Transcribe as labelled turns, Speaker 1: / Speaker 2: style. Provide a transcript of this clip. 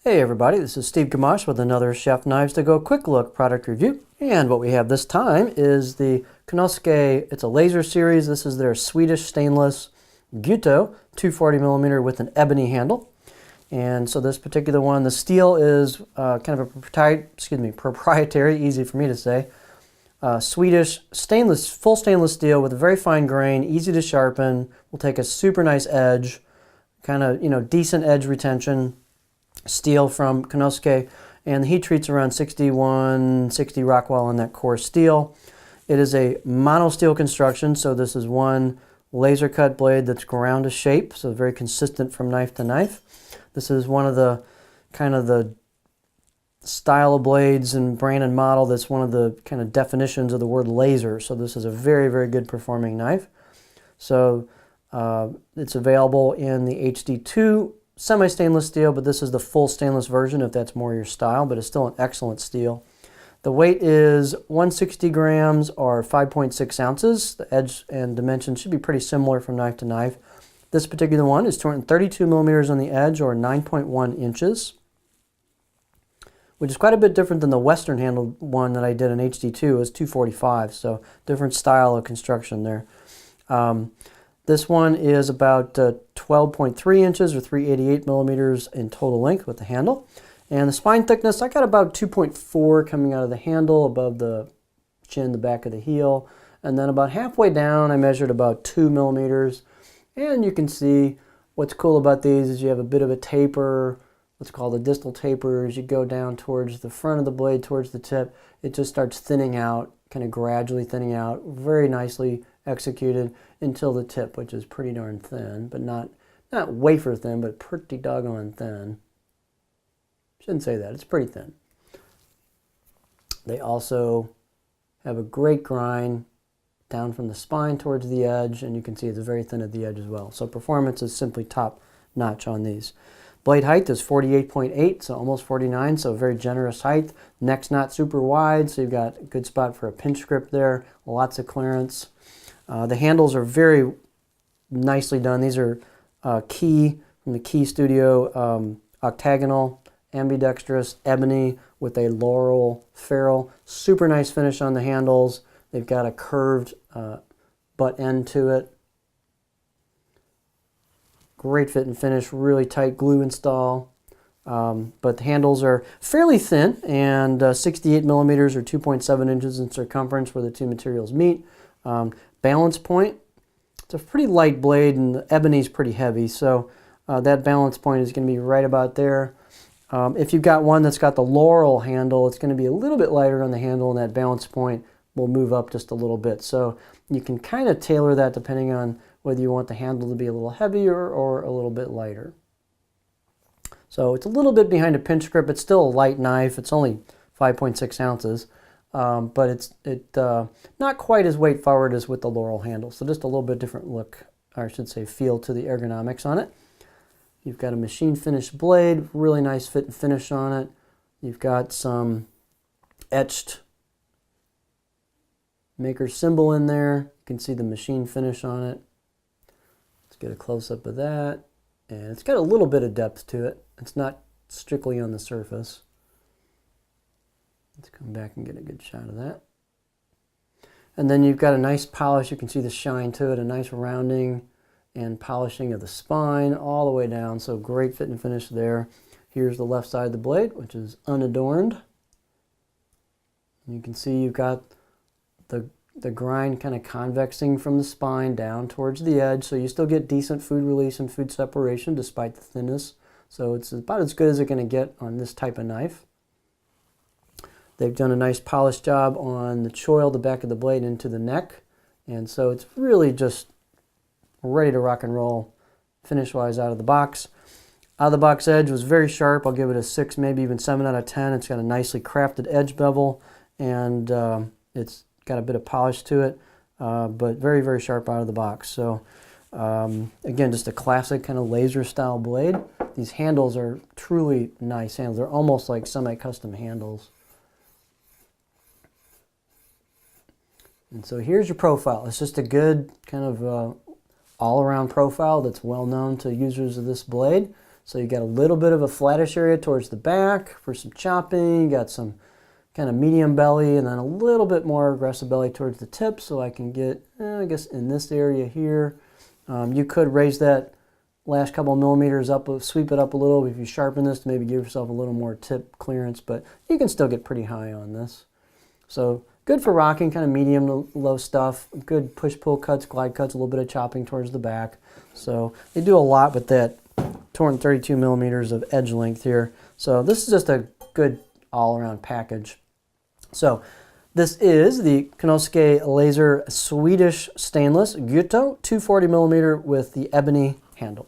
Speaker 1: Hey everybody, this is Steve Gamache with another Chef Knives to Go quick look product review. And what we have this time is the Konosuke, it's a laser series. This is their Swedish stainless Gyuto 240mm with an ebony handle. And so this particular one, the steel is kind of a proprietary, easy for me to say, Swedish stainless, full stainless steel with a very fine grain, easy to sharpen, will take a super nice edge, kind of, decent edge retention. Steel from Konosuke, and the heat treat's around 6160 Rockwell on that core steel. It is a mono steel construction, so this is one laser cut blade that's ground to shape, so very consistent from knife to knife. This is one of the kind of the style of blades and brand and model that's one of the kind of definitions of the word laser, so this is a very, very good performing knife. So it's available in the HD2 semi-stainless steel, but this is the full stainless version if that's more your style, but it's still an excellent steel. The weight is 160 grams or 5.6 ounces. The edge and dimensions should be pretty similar from knife to knife. This particular one is 232 millimeters on the edge or 9.1 inches, which is quite a bit different than the Western handled one that I did in HD2. It was 245, so different style of construction there. This one is about 12.3 inches or 388 millimeters in total length with the handle. And the spine thickness, I got about 2.4 coming out of the handle above the chin, the back of the heel. And then about halfway down, I measured about 2 millimeters. And you can see what's cool about these is you have a bit of a taper, what's called a distal taper. As you go down towards the front of the blade, towards the tip, it just starts thinning out, kind of gradually thinning out, very nicely executed until the tip, which is pretty darn thin, but not wafer thin, but pretty doggone thin. Shouldn't say that, it's pretty thin. They also have a great grind down from the spine towards the edge, and you can see it's very thin at the edge as well. So performance is simply top notch on these. Blade height is 48.8, so almost 49, so very generous height. Neck's not super wide, so you've got a good spot for a pinch grip there, lots of clearance. The handles are very nicely done. These are Key from the Key Studio, octagonal, ambidextrous, ebony with a laurel ferrule. Super nice finish on the handles. They've got a curved butt end to it. Great fit and finish, really tight glue install. But the handles are fairly thin and 68 millimeters or 2.7 inches in circumference where the two materials meet. Balance point, it's a pretty light blade and the ebony's pretty heavy, so that balance point is going to be right about there. If you've got one that's got the laurel handle, it's going to be a little bit lighter on the handle, and that balance point will move up just a little bit. So you can kind of tailor that depending on whether you want the handle to be a little heavier or a little bit lighter. So it's a little bit behind a pinch grip. It's still a light knife. It's only 5.6 ounces. But it's not quite as weight forward as with the laurel handle, so just a little bit different look, or I should say feel to the ergonomics on it. You've got a machine finished blade, really nice fit and finish on it. You've got some etched maker symbol in there. You can see the machine finish on it. Let's get a close-up of that, and it's got a little bit of depth to it. It's not strictly on the surface. Let's come back and get a good shot of that. And then you've got a nice polish. You can see the shine to it, a nice rounding and polishing of the spine all the way down. So great fit and finish there. Here's the left side of the blade, which is unadorned. You can see you've got the grind kind of convexing from the spine down towards the edge. So you still get decent food release and food separation despite the thinness. So it's about as good as it's going to get on this type of knife. They've done a nice polish job on the choil, the back of the blade, into the neck. And so it's really just ready to rock and roll finish-wise out of the box. Out of the box edge was very sharp. I'll give it a 6, maybe even 7 out of 10. It's got a nicely crafted edge bevel, and it's got a bit of polish to it, but very, very sharp out of the box. So again, just a classic kind of laser style blade. These handles are truly nice handles. They're almost like semi-custom handles. And so here's your profile. It's just a good kind of all-around profile that's well known to users of this blade. So you got a little bit of a flattish area towards the back for some chopping. You got some kind of medium belly and then a little bit more aggressive belly towards the tip, so I can get, I guess, in this area here. You could raise that last couple of millimeters up, sweep it up a little if you sharpen this to maybe give yourself a little more tip clearance, but you can still get pretty high on this. So good for rocking, kind of medium to low stuff. Good push-pull cuts, glide cuts, a little bit of chopping towards the back. So they do a lot with that 232 millimeters of edge length here. So this is just a good all-around package. So this is the Konosuke Laser Swedish Stainless Gyuto 240 millimeter with the ebony handle.